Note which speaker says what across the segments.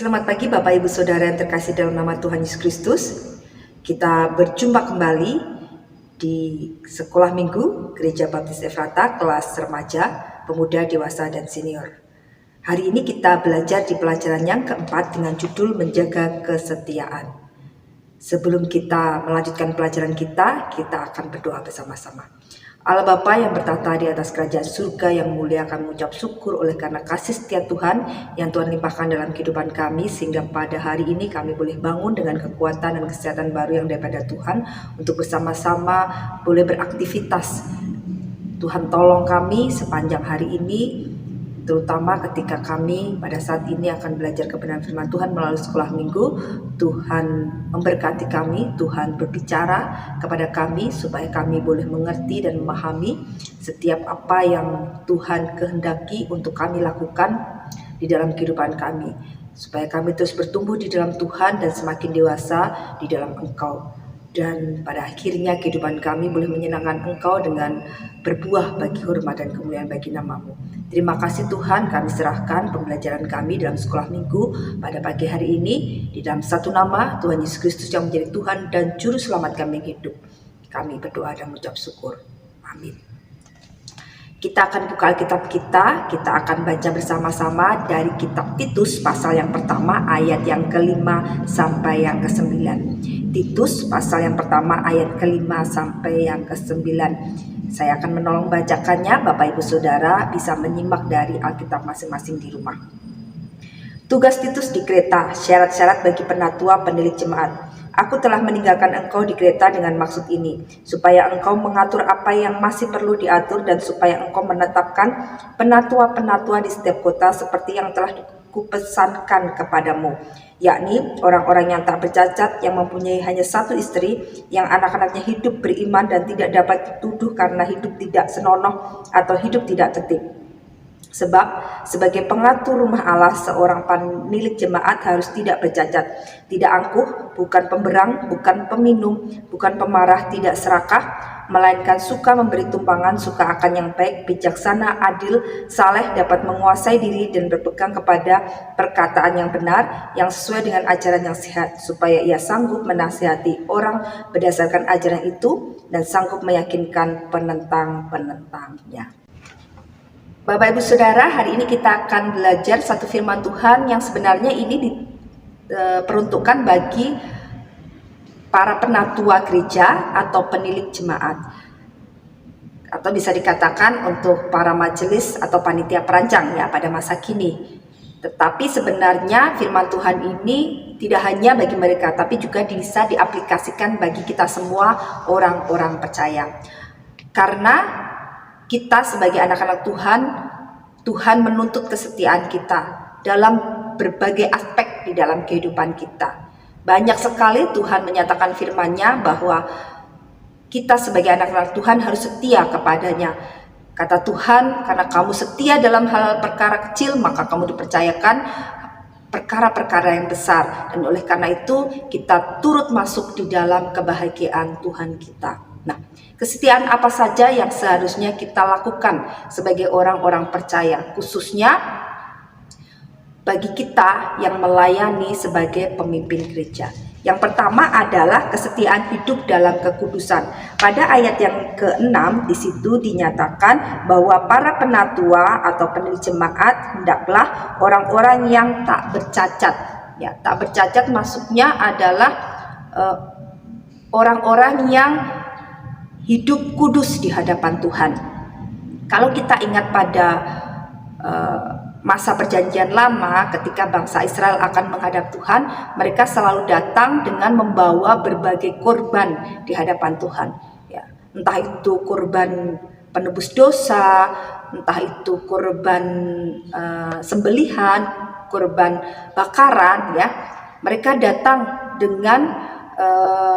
Speaker 1: Selamat pagi Bapak Ibu Saudara yang terkasih dalam nama Tuhan Yesus Kristus. Kita berjumpa kembali di Sekolah Minggu Gereja Baptis Efrata kelas remaja, pemuda, dewasa, dan senior. Hari ini kita belajar di pelajaran yang keempat dengan judul Menjaga Kesetiaan. Sebelum kita melanjutkan pelajaran kita akan berdoa bersama-sama. Allah Bapa yang bertata di atas kerajaan surga yang mulia, kami mengucap syukur oleh karena kasih setia Tuhan yang Tuhan limpahkan dalam kehidupan kami, sehingga pada hari ini kami boleh bangun dengan kekuatan dan kesehatan baru yang daripada Tuhan untuk bersama-sama boleh beraktivitas. Tuhan tolong kami sepanjang hari ini, terutama ketika kami pada saat ini akan belajar kebenaran firman Tuhan melalui sekolah minggu. Tuhan memberkati kami, Tuhan berbicara kepada kami supaya kami boleh mengerti dan memahami setiap apa yang Tuhan kehendaki untuk kami lakukan di dalam kehidupan kami, supaya kami terus bertumbuh di dalam Tuhan dan semakin dewasa di dalam Engkau. Dan pada akhirnya kehidupan kami boleh menyenangkan Engkau dengan berbuah bagi hormat dan kemuliaan bagi nama-Mu. Terima kasih Tuhan, kami serahkan pembelajaran kami dalam sekolah minggu pada pagi hari ini di dalam satu nama Tuhan Yesus Kristus yang menjadi Tuhan dan Juru Selamat kami hidup. Kami berdoa dan mengucap syukur. Amin. Kita akan buka Alkitab kita akan baca bersama-sama dari kitab Titus pasal yang pertama ayat yang ke-5 sampai yang ke-9. Titus pasal yang pertama ayat ke-5 sampai yang ke-9. Saya akan menolong bacakannya, Bapak Ibu Saudara bisa menyimak dari Alkitab masing-masing di rumah. Tugas Titus di Kreta, syarat-syarat bagi penatua penilik jemaat. Aku telah meninggalkan engkau di Kreta dengan maksud ini, supaya engkau mengatur apa yang masih perlu diatur dan supaya engkau menetapkan penatua-penatua di setiap kota seperti yang telah kupesankan kepadamu, yakni orang-orang yang tak bercacat, yang mempunyai hanya satu istri, yang anak-anaknya hidup beriman dan tidak dapat dituduh karena hidup tidak senonoh atau hidup tidak tertib. Sebab sebagai pengatur rumah Allah, seorang penilik jemaat harus tidak bercacat, tidak angkuh, bukan pemberang, bukan peminum, bukan pemarah, tidak serakah, melainkan suka memberi tumpangan, suka akan yang baik, bijaksana, adil, saleh, dapat menguasai diri dan berpegang kepada perkataan yang benar, yang sesuai dengan ajaran yang sehat, supaya ia sanggup menasihati orang berdasarkan ajaran itu dan sanggup meyakinkan penentang-penentangnya. Bapak Ibu Saudara, hari ini kita akan belajar satu firman Tuhan yang sebenarnya ini diperuntukkan bagi para penatua gereja atau penilik jemaat, atau bisa dikatakan untuk para majelis atau panitia perancang ya pada masa kini. Tetapi sebenarnya firman Tuhan ini tidak hanya bagi mereka, tapi juga bisa diaplikasikan bagi kita semua orang-orang percaya. Karena kita sebagai anak-anak Tuhan, Tuhan menuntut kesetiaan kita dalam berbagai aspek di dalam kehidupan kita. Banyak sekali Tuhan menyatakan firman-Nya bahwa kita sebagai anak-anak Tuhan harus setia kepadanya. Kata Tuhan, karena kamu setia dalam hal perkara kecil, maka kamu dipercayakan perkara-perkara yang besar. Dan oleh karena itu kita turut masuk di dalam kebahagiaan Tuhan kita. Nah, kesetiaan apa saja yang seharusnya kita lakukan sebagai orang-orang percaya, khususnya bagi kita yang melayani sebagai pemimpin gereja. Yang pertama adalah kesetiaan hidup dalam kekudusan. Pada ayat yang ke-6 di situ dinyatakan bahwa para penatua atau penilik jemaat hendaklah orang-orang yang tak bercacat. Ya, tak bercacat maksudnya adalah orang-orang yang hidup kudus di hadapan Tuhan. Kalau kita ingat pada masa perjanjian lama, ketika bangsa Israel akan menghadap Tuhan, mereka selalu datang dengan membawa berbagai korban di hadapan Tuhan. Ya, entah itu korban penebus dosa, entah itu korban sembelihan, korban bakaran. Ya, mereka datang dengan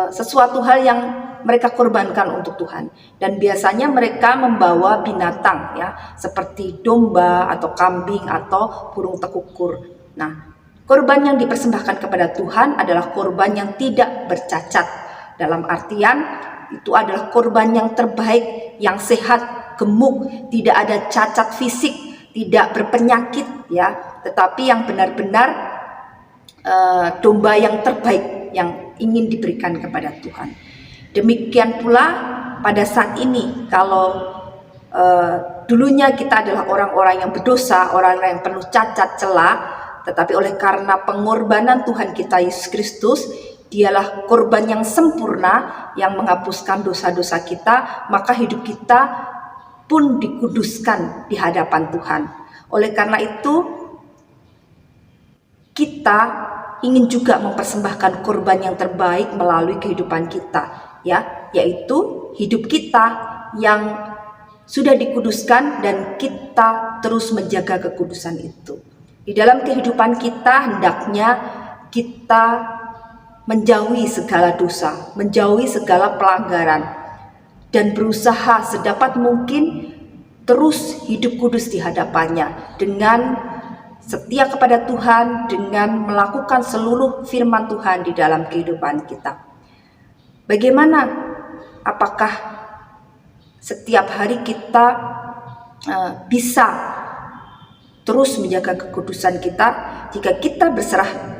Speaker 1: sesuatu hal yang mereka korbankan untuk Tuhan, dan biasanya mereka membawa binatang ya, seperti domba atau kambing atau burung tekukur. Nah, korban yang dipersembahkan kepada Tuhan adalah korban yang tidak bercacat. Dalam artian itu adalah korban yang terbaik, yang sehat, gemuk, tidak ada cacat fisik, tidak berpenyakit ya, tetapi yang benar-benar domba yang terbaik yang ingin diberikan kepada Tuhan. Demikian pula pada saat ini, kalau dulunya kita adalah orang-orang yang berdosa, orang-orang yang penuh cacat celah, tetapi oleh karena pengorbanan Tuhan kita Yesus Kristus, Dialah korban yang sempurna yang menghapuskan dosa-dosa kita, maka hidup kita pun dikuduskan di hadapan Tuhan. Oleh karena itu, kita ingin juga mempersembahkan korban yang terbaik melalui kehidupan kita, ya, yaitu hidup kita yang sudah dikuduskan dan kita terus menjaga kekudusan itu. Di dalam kehidupan kita hendaknya kita menjauhi segala dosa, menjauhi segala pelanggaran, dan berusaha sedapat mungkin terus hidup kudus di hadapannya dengan setia kepada Tuhan, dengan melakukan seluruh firman Tuhan di dalam kehidupan kita. Bagaimana? Apakah setiap hari kita bisa terus menjaga kekudusan kita? Jika kita berserah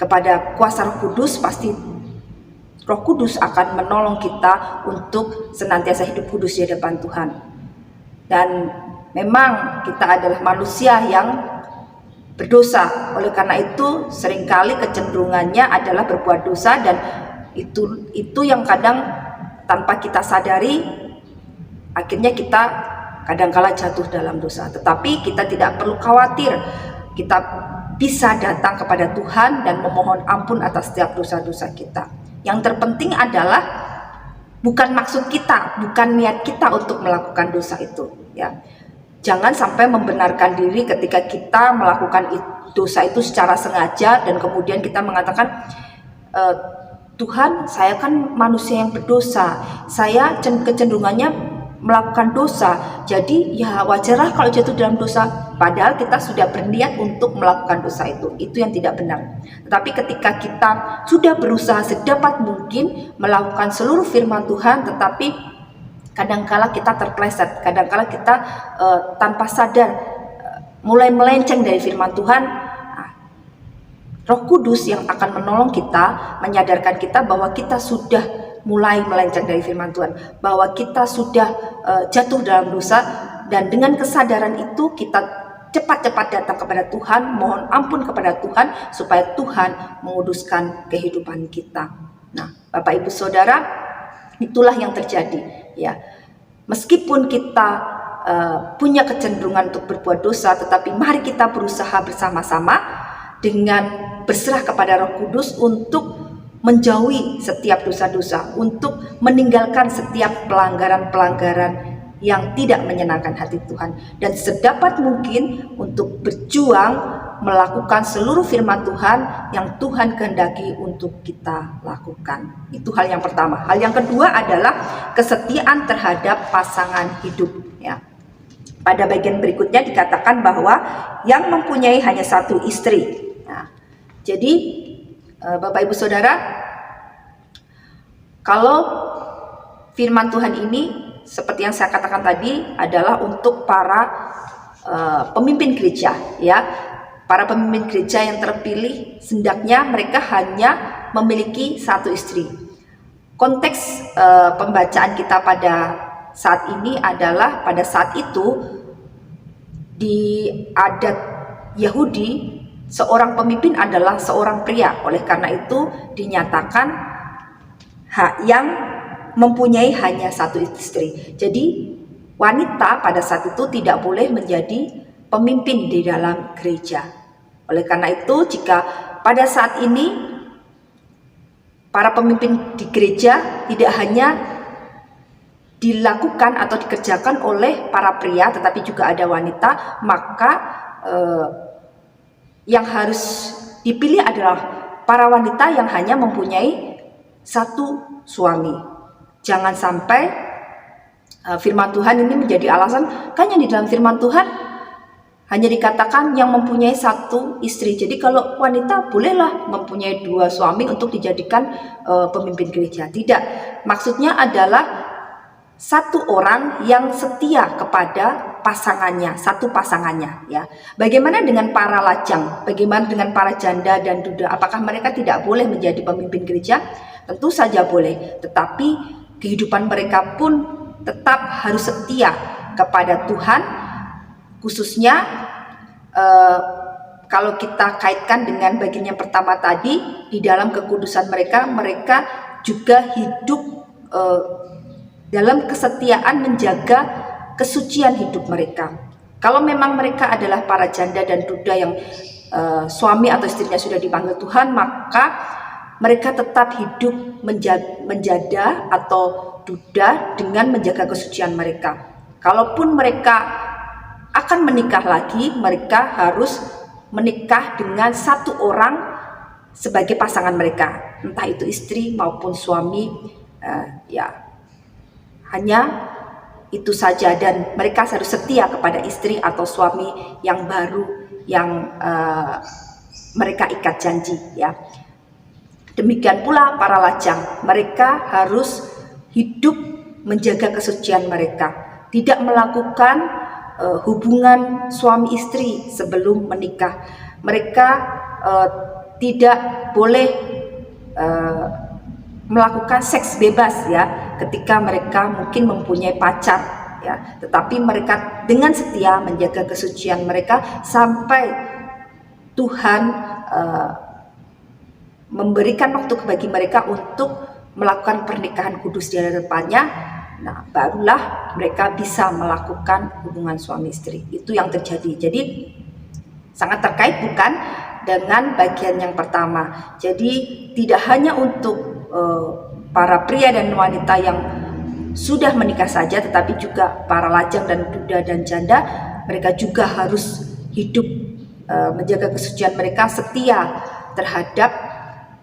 Speaker 1: kepada kuasa Roh Kudus, pasti Roh Kudus akan menolong kita untuk senantiasa hidup kudus di hadapan Tuhan. Dan memang kita adalah manusia yang berdosa. Oleh karena itu seringkali kecenderungannya adalah berbuat dosa, dan itu yang kadang tanpa kita sadari akhirnya kita kadangkala jatuh dalam dosa. Tetapi kita tidak perlu khawatir, kita bisa datang kepada Tuhan dan memohon ampun atas setiap dosa-dosa kita. Yang terpenting adalah bukan maksud kita, bukan niat kita untuk melakukan dosa itu, ya. Jangan sampai membenarkan diri ketika kita melakukan dosa itu secara sengaja dan kemudian kita mengatakan, Tuhan, saya kan manusia yang berdosa, saya kecenderungannya melakukan dosa, jadi ya wajarlah kalau jatuh dalam dosa. Padahal kita sudah berniat untuk melakukan dosa itu yang tidak benar. Tetapi ketika kita sudah berusaha sedapat mungkin melakukan seluruh firman Tuhan, tetapi kadangkala kita terpleset, kadangkala kita tanpa sadar mulai melenceng dari firman Tuhan. Roh Kudus yang akan menolong kita, menyadarkan kita bahwa kita sudah mulai melenceng dari firman Tuhan, bahwa kita sudah jatuh dalam dosa, dan dengan kesadaran itu kita cepat-cepat datang kepada Tuhan, mohon ampun kepada Tuhan supaya Tuhan menguduskan kehidupan kita. Nah, Bapak Ibu Saudara, itulah yang terjadi, ya. Meskipun kita punya kecenderungan untuk berbuat dosa, tetapi mari kita berusaha bersama-sama dengan berserah kepada Roh Kudus untuk menjauhi setiap dosa-dosa, untuk meninggalkan setiap pelanggaran-pelanggaran yang tidak menyenangkan hati Tuhan, dan sedapat mungkin untuk berjuang melakukan seluruh firman Tuhan yang Tuhan kehendaki untuk kita lakukan. Itu hal yang pertama. Hal yang kedua adalah kesetiaan terhadap pasangan hidup, ya. Pada bagian berikutnya dikatakan bahwa yang mempunyai hanya satu istri. Nah, jadi Bapak Ibu Saudara, kalau firman Tuhan ini seperti yang saya katakan tadi adalah untuk para pemimpin gereja, ya. Para pemimpin gereja yang terpilih hendaknya mereka hanya memiliki satu istri. Konteks pembacaan kita pada saat ini adalah pada saat itu di adat Yahudi, seorang pemimpin adalah seorang pria. Oleh karena itu dinyatakan hak yang mempunyai hanya satu istri. Jadi wanita pada saat itu tidak boleh menjadi pemimpin di dalam gereja. Oleh karena itu jika pada saat ini para pemimpin di gereja tidak hanya dilakukan atau dikerjakan oleh para pria, tetapi juga ada wanita, maka yang harus dipilih adalah para wanita yang hanya mempunyai satu suami. Jangan sampai firman Tuhan ini menjadi alasan, kan yang di dalam firman Tuhan hanya dikatakan yang mempunyai satu istri. Jadi kalau wanita bolehlah mempunyai dua suami untuk dijadikan pemimpin gereja. Tidak, maksudnya adalah satu orang yang setia kepada pasangannya, satu pasangannya ya. Bagaimana dengan para lajang? Bagaimana dengan para janda dan duda? Apakah mereka tidak boleh menjadi pemimpin gereja? Tentu saja boleh, tetapi kehidupan mereka pun tetap harus setia kepada Tuhan, khususnya kalau kita kaitkan dengan bagian yang pertama tadi, di dalam kekudusan mereka juga hidup dalam kesetiaan menjaga kesucian hidup mereka. Kalau memang mereka adalah para janda dan duda yang suami atau istrinya sudah dipanggil Tuhan, maka mereka tetap hidup menjada atau duda dengan menjaga kesucian mereka. Kalaupun mereka akan menikah lagi, mereka harus menikah dengan satu orang sebagai pasangan mereka, entah itu istri maupun suami, hanya itu saja, dan mereka harus setia kepada istri atau suami yang baru yang mereka ikat janji ya. Demikian pula para lajang, mereka harus hidup menjaga kesucian mereka, tidak melakukan hubungan suami istri sebelum menikah. Mereka tidak boleh melakukan seks bebas ya ketika mereka mungkin mempunyai pacar ya, tetapi mereka dengan setia menjaga kesucian mereka sampai Tuhan memberikan waktu bagi mereka untuk melakukan pernikahan kudus di hadapannya. Nah, barulah mereka bisa melakukan hubungan suami istri. Itu yang terjadi. Jadi sangat terkait bukan dengan bagian yang pertama. Jadi tidak hanya untuk para pria dan wanita yang sudah menikah saja, tetapi juga para lajang dan duda dan janda, mereka juga harus hidup menjaga kesucian mereka, setia terhadap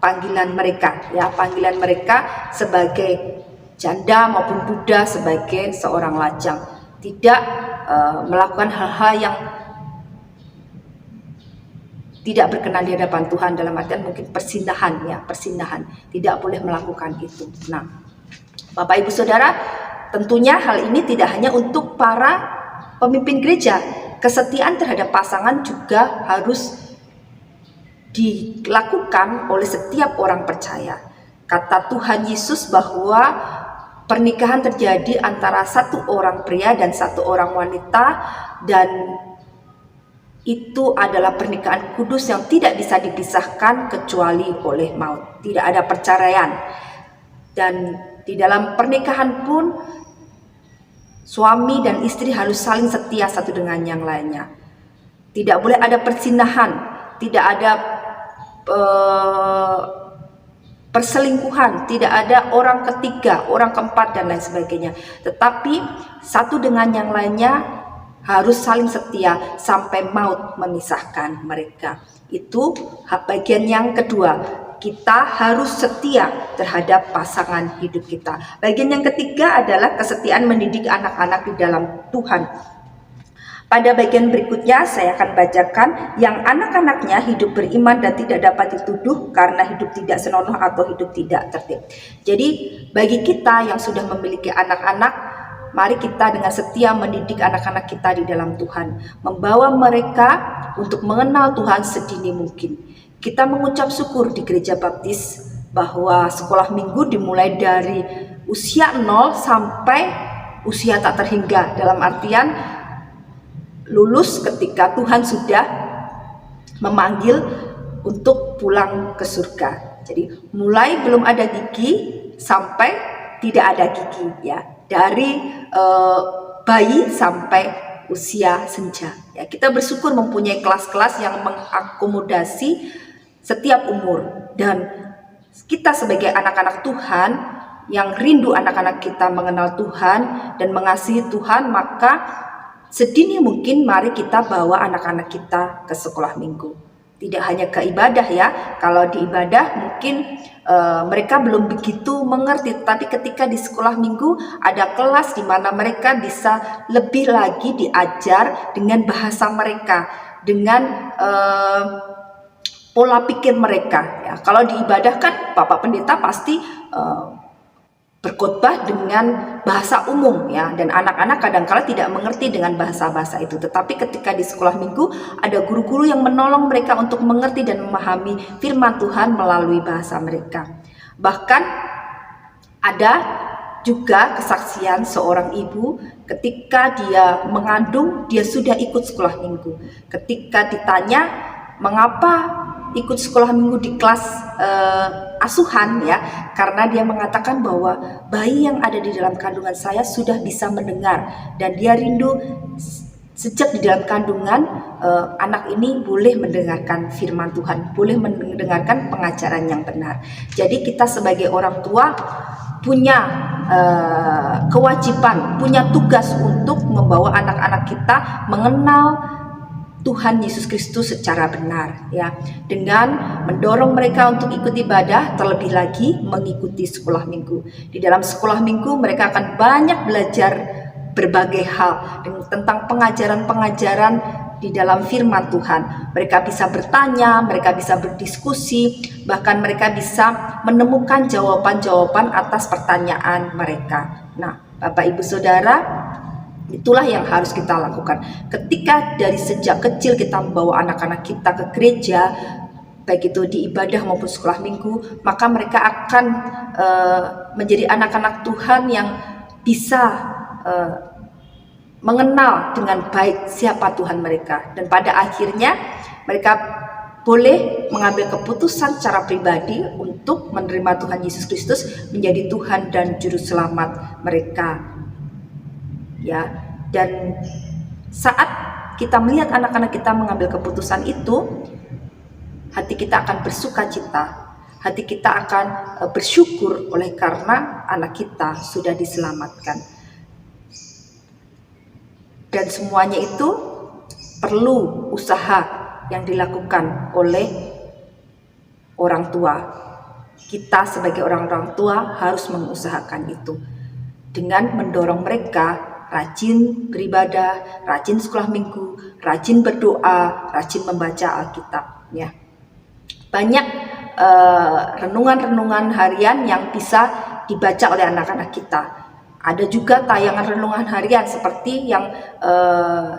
Speaker 1: panggilan mereka ya, panggilan mereka sebagai janda maupun duda, sebagai seorang lajang, tidak melakukan hal-hal yang tidak berkenan di hadapan Tuhan, dalam artian mungkin persinahan ya, persinahan, tidak boleh melakukan itu. Nah, Bapak Ibu Saudara, tentunya hal ini tidak hanya untuk para pemimpin gereja. Kesetiaan terhadap pasangan juga harus dilakukan oleh setiap orang percaya. Kata Tuhan Yesus bahwa pernikahan terjadi antara satu orang pria dan satu orang wanita, dan itu adalah pernikahan kudus yang tidak bisa dipisahkan kecuali oleh maut. Tidak ada perceraian. Dan di dalam pernikahan pun suami dan istri harus saling setia satu dengan yang lainnya. Tidak boleh ada persinahan, tidak ada perselingkuhan, tidak ada orang ketiga, orang keempat dan lain sebagainya. Tetapi satu dengan yang lainnya harus saling setia sampai maut memisahkan mereka. Itu bagian yang kedua. Kita harus setia terhadap pasangan hidup kita. Bagian yang ketiga adalah kesetiaan mendidik anak-anak di dalam Tuhan. Pada bagian berikutnya saya akan bacakan yang anak-anaknya hidup beriman dan tidak dapat dituduh karena hidup tidak senonoh atau hidup tidak tertib. Jadi bagi kita yang sudah memiliki anak-anak, mari kita dengan setia mendidik anak-anak kita di dalam Tuhan, membawa mereka untuk mengenal Tuhan sedini mungkin. Kita mengucap syukur di Gereja Baptis bahwa sekolah minggu dimulai dari usia 0 sampai usia tak terhingga, dalam artian lulus ketika Tuhan sudah memanggil untuk pulang ke surga. Jadi mulai belum ada gigi sampai tidak ada gigi ya, dari bayi sampai usia senja ya. Kita bersyukur mempunyai kelas-kelas yang mengakomodasi setiap umur, dan kita sebagai anak-anak Tuhan yang rindu anak-anak kita mengenal Tuhan dan mengasihi Tuhan, maka sedini mungkin mari kita bawa anak-anak kita ke sekolah minggu. Tidak hanya ke ibadah ya, kalau di ibadah mungkin mereka belum begitu mengerti, tapi ketika di sekolah minggu ada kelas di mana mereka bisa lebih lagi diajar dengan bahasa mereka, dengan pola pikir mereka ya. Kalau di ibadah kan Bapak Pendeta pasti berkhotbah dengan bahasa umum ya, dan anak-anak kadang-kala tidak mengerti dengan bahasa-bahasa itu. Tetapi ketika di sekolah minggu ada guru-guru yang menolong mereka untuk mengerti dan memahami firman Tuhan melalui bahasa mereka. Bahkan ada juga kesaksian seorang ibu ketika dia mengandung, dia sudah ikut sekolah minggu. Ketika ditanya mengapa ikut sekolah minggu di kelas asuhan ya, karena dia mengatakan bahwa bayi yang ada di dalam kandungan saya sudah bisa mendengar, dan dia rindu sejak di dalam kandungan anak ini boleh mendengarkan firman Tuhan, boleh mendengarkan pengajaran yang benar. Jadi kita sebagai orang tua punya kewajiban, punya tugas untuk membawa anak-anak kita mengenal Tuhan Yesus Kristus secara benar ya, dengan mendorong mereka untuk ikut ibadah, terlebih lagi mengikuti sekolah minggu. Di dalam sekolah minggu mereka akan banyak belajar berbagai hal tentang pengajaran-pengajaran di dalam firman Tuhan. Mereka bisa bertanya, mereka bisa berdiskusi, bahkan mereka bisa menemukan jawaban-jawaban atas pertanyaan mereka. Nah, Bapak Ibu Saudara, itulah yang harus kita lakukan. Ketika dari sejak kecil kita membawa anak-anak kita ke gereja, baik itu di ibadah maupun sekolah minggu, maka mereka akan menjadi anak-anak Tuhan yang bisa mengenal dengan baik siapa Tuhan mereka. Dan pada akhirnya mereka boleh mengambil keputusan secara pribadi untuk menerima Tuhan Yesus Kristus menjadi Tuhan dan Juru Selamat mereka. Ya, dan saat kita melihat anak-anak kita mengambil keputusan itu, hati kita akan bersuka cita, hati kita akan bersyukur oleh karena anak kita sudah diselamatkan. Dan semuanya itu perlu usaha yang dilakukan oleh orang tua. Kita sebagai orang-orang tua harus mengusahakan itu dengan mendorong mereka rajin beribadah, rajin sekolah minggu, rajin berdoa, rajin membaca Alkitab ya. Banyak renungan-renungan harian yang bisa dibaca oleh anak-anak kita. Ada juga tayangan renungan harian seperti yang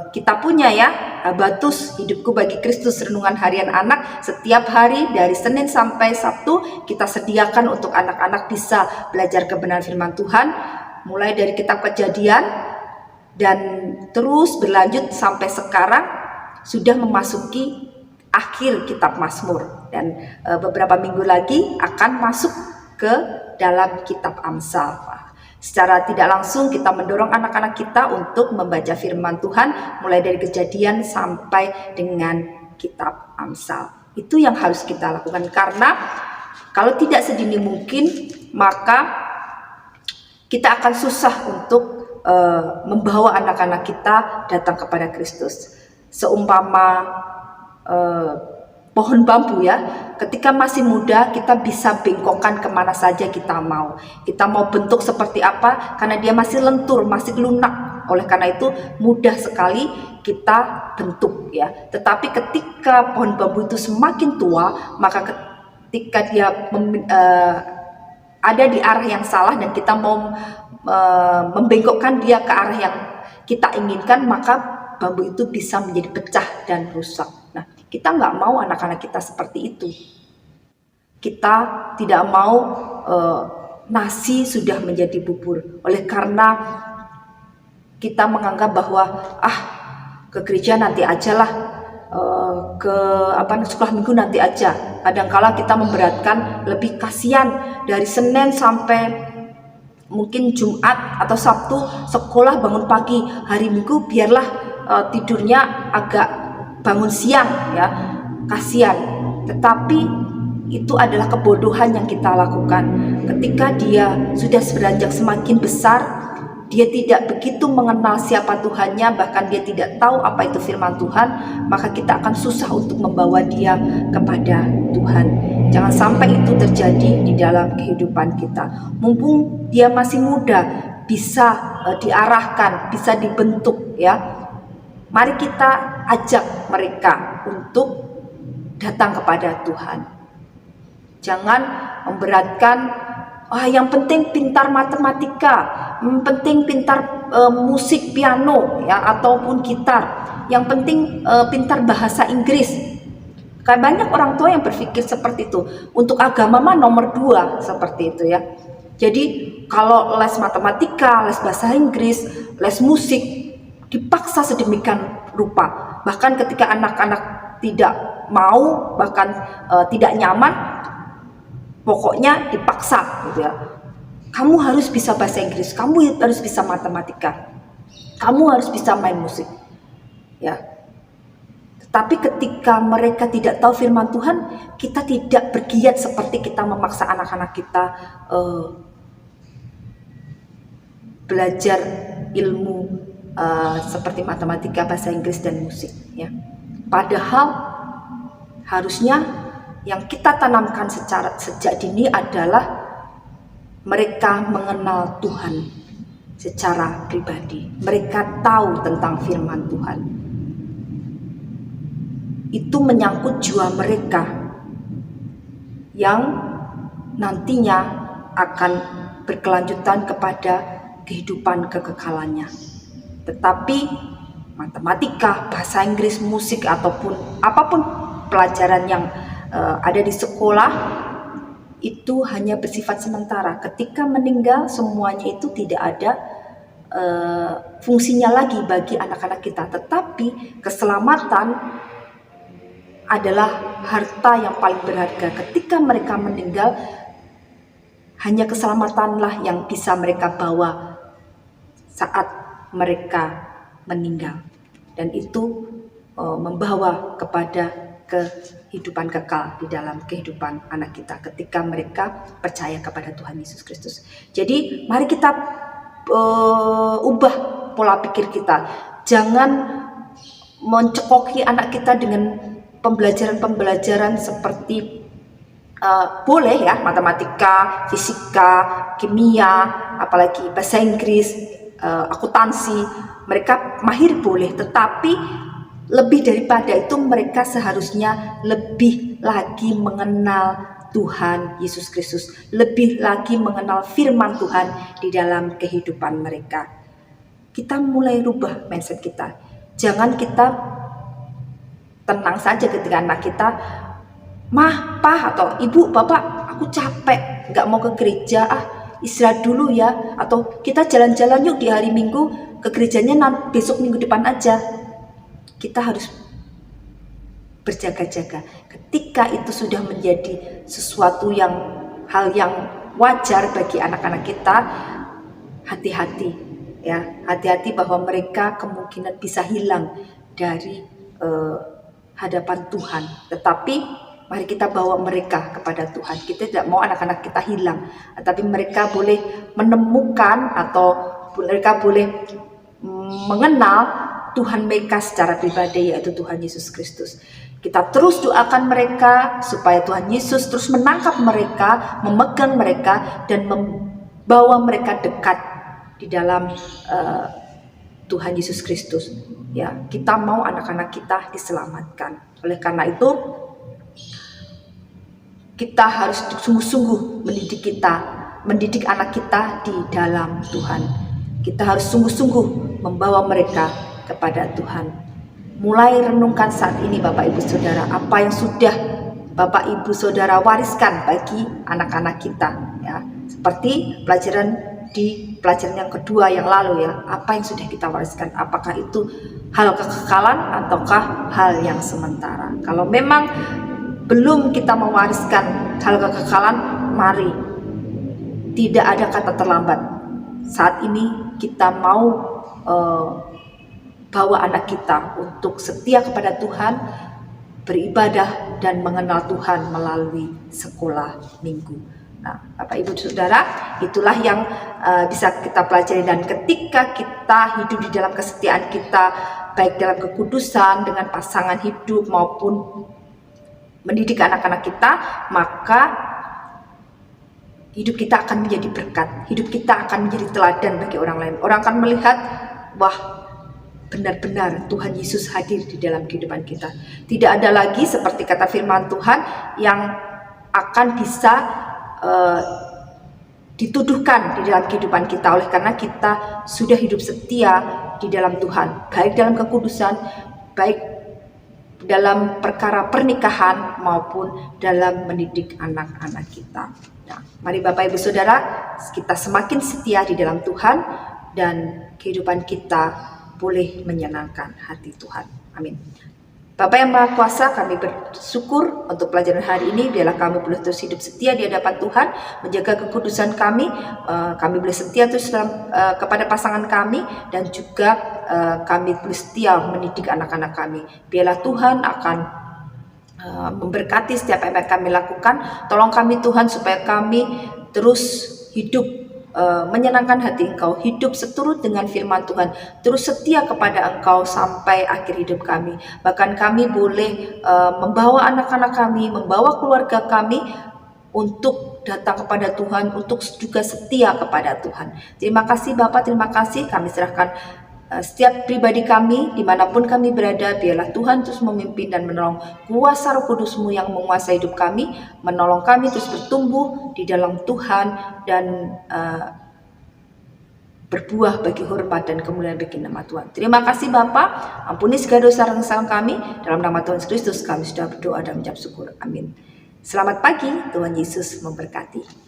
Speaker 1: kita punya ya, Habatus Hidupku Bagi Kristus, renungan harian anak setiap hari dari Senin sampai Sabtu kita sediakan untuk anak-anak bisa belajar kebenaran firman Tuhan, mulai dari kitab Kejadian dan terus berlanjut sampai sekarang sudah memasuki akhir kitab Mazmur, dan beberapa minggu lagi akan masuk ke dalam kitab Amsal. Secara tidak langsung kita mendorong anak-anak kita untuk membaca firman Tuhan mulai dari Kejadian sampai dengan kitab Amsal. Itu yang harus kita lakukan, karena kalau tidak sedini mungkin maka kita akan susah untuk membawa anak-anak kita datang kepada Kristus. Seumpama pohon bambu ya, ketika masih muda kita bisa bengkokkan kemana saja kita mau. Kita mau bentuk seperti apa, karena dia masih lentur, masih lunak. Oleh karena itu mudah sekali kita bentuk ya. Tetapi ketika pohon bambu itu semakin tua, maka ketika dia ada di arah yang salah dan kita mau membengkokkan dia ke arah yang kita inginkan, maka bambu itu bisa menjadi pecah dan rusak. Nah, kita nggak mau anak-anak kita seperti itu. Kita tidak mau nasi sudah menjadi bubur oleh karena kita menganggap bahwa ke gereja nanti ajalah, ke sekolah minggu nanti aja. Kadang-kala kita memberatkan, lebih kasihan dari Senin sampai mungkin Jumat atau Sabtu sekolah bangun pagi, hari Minggu biarlah tidurnya agak bangun siang ya, kasihan. Tetapi itu adalah kebodohan yang kita lakukan. Ketika dia sudah beranjak semakin besar, dia tidak begitu mengenal siapa Tuhannya, bahkan dia tidak tahu apa itu firman Tuhan, maka kita akan susah untuk membawa dia kepada Tuhan. Jangan sampai itu terjadi di dalam kehidupan kita. Mumpung dia masih muda, bisa diarahkan, bisa dibentuk ya. Mari kita ajak mereka untuk datang kepada Tuhan. Jangan memberatkan
Speaker 2: yang penting pintar matematika, penting pintar musik piano ya ataupun gitar, yang penting pintar bahasa Inggris. Kayak banyak orang tua yang berpikir seperti itu. Untuk agama mah nomor 2 seperti itu ya. Jadi kalau les matematika, les bahasa Inggris, les musik dipaksa sedemikian rupa. Bahkan ketika anak-anak tidak mau, bahkan tidak nyaman, pokoknya dipaksa gitu ya. Kamu harus bisa bahasa Inggris, kamu harus bisa matematika, kamu harus bisa main musik. Ya. Tapi ketika mereka tidak tahu firman Tuhan, kita tidak bergiat seperti kita memaksa anak-anak kita belajar ilmu seperti matematika, bahasa Inggris, dan musik. Ya. Padahal harusnya yang kita tanamkan sejak dini adalah mereka mengenal Tuhan secara pribadi. Mereka tahu tentang firman Tuhan. Itu menyangkut jiwa mereka yang nantinya akan berkelanjutan kepada kehidupan kekekalannya. Tetapi matematika, bahasa Inggris, musik, ataupun apapun pelajaran yang ada di sekolah itu hanya bersifat sementara. Ketika meninggal semuanya itu tidak ada fungsinya lagi bagi anak-anak kita. Tetapi keselamatan adalah harta yang paling berharga. Ketika mereka meninggal, hanya keselamatanlah yang bisa mereka bawa saat mereka meninggal. Dan itu membawa kepada kehidupan kekal di dalam kehidupan anak kita ketika mereka percaya kepada Tuhan Yesus Kristus. Jadi mari kita ubah pola pikir kita. Jangan mencekoki anak kita dengan pembelajaran seperti boleh ya, matematika, fisika, kimia, apalagi bahasa Inggris, akuntansi, mereka mahir boleh, tetapi lebih daripada itu mereka seharusnya lebih lagi mengenal Tuhan Yesus Kristus, lebih lagi mengenal firman Tuhan di dalam kehidupan mereka. Kita mulai rubah mindset kita. Jangan kita tenang saja ketika anak kita, "Mah, Pak, atau Ibu, Bapak, aku capek, gak mau ke gereja, istirahat dulu ya." Atau kita jalan-jalan yuk di hari Minggu, ke gerejanya besok minggu depan aja. Kita harus berjaga-jaga. Ketika itu sudah menjadi sesuatu hal yang wajar bagi anak-anak kita, hati-hati ya, hati-hati bahwa mereka kemungkinan bisa hilang dari hadapan Tuhan. Tetapi mari kita bawa mereka kepada Tuhan. Kita tidak mau anak-anak kita hilang, tapi mereka boleh menemukan atau mereka boleh mengenal Tuhan mereka secara pribadi, yaitu Tuhan Yesus Kristus. Kita terus doakan mereka supaya Tuhan Yesus terus menangkap mereka, memegang mereka, dan membawa mereka dekat di dalam Tuhan Yesus Kristus. Ya, kita mau anak-anak kita diselamatkan. Oleh karena itu, kita harus sungguh-sungguh mendidik anak kita di dalam Tuhan. Kita harus sungguh-sungguh membawa mereka kepada Tuhan. Mulai renungkan saat ini Bapak Ibu Saudara, apa yang sudah Bapak Ibu Saudara wariskan bagi anak-anak kita ya. Seperti pelajaran yang kedua yang lalu ya, apa yang sudah kita wariskan, apakah itu hal kekekalan ataukah hal yang sementara. Kalau memang belum kita mewariskan hal kekekalan, mari, tidak ada kata terlambat. Saat ini kita mau bawa anak kita untuk setia kepada Tuhan, beribadah dan mengenal Tuhan melalui sekolah minggu. Nah, Bapak Ibu Saudara, itulah yang bisa kita pelajari. Dan ketika kita hidup di dalam kesetiaan kita, baik dalam kekudusan, dengan pasangan hidup maupun mendidik anak-anak kita, maka hidup kita akan menjadi berkat. Hidup kita akan menjadi teladan bagi orang lain. Orang akan melihat, wah, benar-benar Tuhan Yesus hadir di dalam kehidupan kita. Tidak ada lagi seperti kata firman Tuhan yang akan bisa dituduhkan di dalam kehidupan kita, oleh karena kita sudah hidup setia di dalam Tuhan, baik dalam kekudusan, baik dalam perkara pernikahan maupun dalam mendidik anak-anak kita. Nah, mari Bapak Ibu Saudara, kita semakin setia di dalam Tuhan dan kehidupan kita boleh menyenangkan hati Tuhan. Amin. Bapak yang Maha Kuasa, kami bersyukur untuk pelajaran hari ini. Biarlah kami boleh terus hidup setia di hadapan Tuhan, menjaga kekudusan kami. Kami boleh setia terus kepada pasangan kami, dan juga kami boleh setia mendidik anak-anak kami. Biarlah Tuhan akan memberkati setiap apa yang kami lakukan. Tolong kami Tuhan supaya kami terus hidup menyenangkan hati Engkau, hidup seturut dengan firman Tuhan, terus setia kepada Engkau sampai akhir hidup kami. Bahkan kami boleh membawa anak-anak kami, membawa keluarga kami untuk datang kepada Tuhan, untuk juga setia kepada Tuhan. Terima kasih Bapak, terima kasih. Kami serahkan setiap pribadi kami, dimanapun kami berada, biarlah Tuhan terus memimpin dan menolong. Kuasa Roh Kudus-Mu yang menguasai hidup kami, menolong kami terus bertumbuh di dalam Tuhan dan berbuah bagi hormat dan kemuliaan bagi nama Tuhan. Terima kasih Bapa, ampuni segala dosa dan kesalahan kami. Dalam nama Tuhan Yesus Kristus kami sudah berdoa dan mengucap syukur. Amin. Selamat pagi, Tuhan Yesus memberkati.